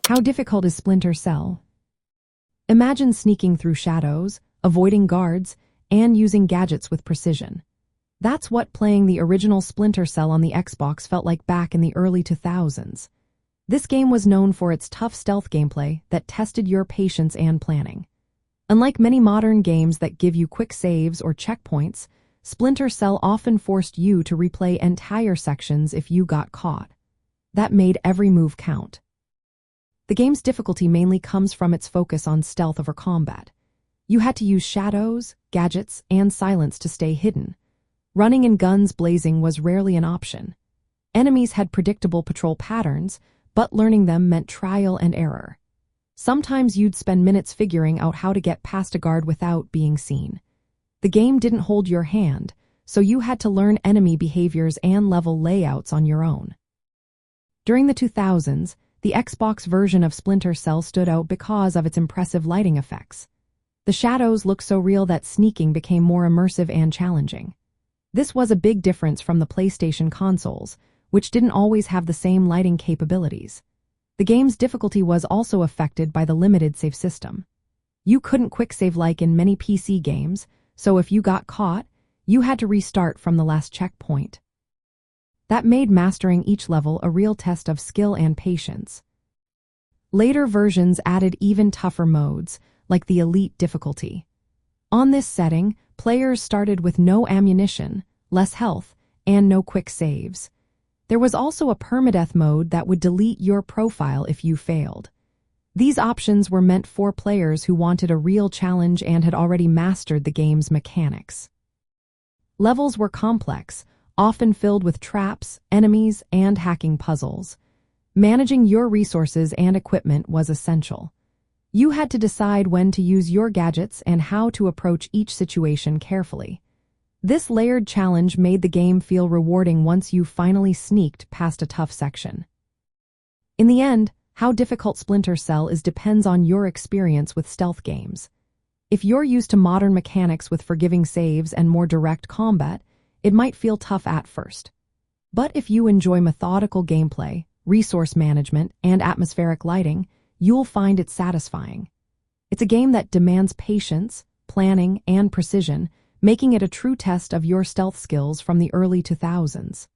How difficult is Splinter Cell? Imagine sneaking through shadows, avoiding guards, and using gadgets with precision. That's what playing the original Splinter Cell on the Xbox felt like back in the early 2000s. This game was known for its tough stealth gameplay that tested your patience and planning. Unlike many modern games that give you quick saves or checkpoints, Splinter Cell often forced you to replay entire sections if you got caught. That made every move count. The game's difficulty mainly comes from its focus on stealth over combat. You had to use shadows, gadgets, and silence to stay hidden. Running and guns blazing was rarely an option. Enemies had predictable patrol patterns, but learning them meant trial and error. Sometimes you'd spend minutes figuring out how to get past a guard without being seen. The game didn't hold your hand, so you had to learn enemy behaviors and level layouts on your own. During the 2000s, the Xbox version of Splinter Cell stood out because of its impressive lighting effects. The shadows looked so real that sneaking became more immersive and challenging. This was a big difference from the PlayStation consoles, which didn't always have the same lighting capabilities. The game's difficulty was also affected by the limited save system. You couldn't quick save like in many PC games, so if you got caught, you had to restart from the last checkpoint. That made mastering each level a real test of skill and patience. Later versions added even tougher modes, like the Elite difficulty. On this setting, players started with no ammunition, less health, and no quick saves. There was also a permadeath mode that would delete your profile if you failed. These options were meant for players who wanted a real challenge and had already mastered the game's mechanics. Levels were complex, often filled with traps, enemies, and hacking puzzles. Managing your resources and equipment was essential. You had to decide when to use your gadgets and how to approach each situation carefully. This layered challenge made the game feel rewarding once you finally sneaked past a tough section. In the end, how difficult Splinter Cell depends on your experience with stealth games. If you're used to modern mechanics with forgiving saves and more direct combat, it might feel tough at first. But if you enjoy methodical gameplay, resource management, and atmospheric lighting, you'll find it satisfying. It's a game that demands patience, planning, and precision, making it a true test of your stealth skills from the early 2000s.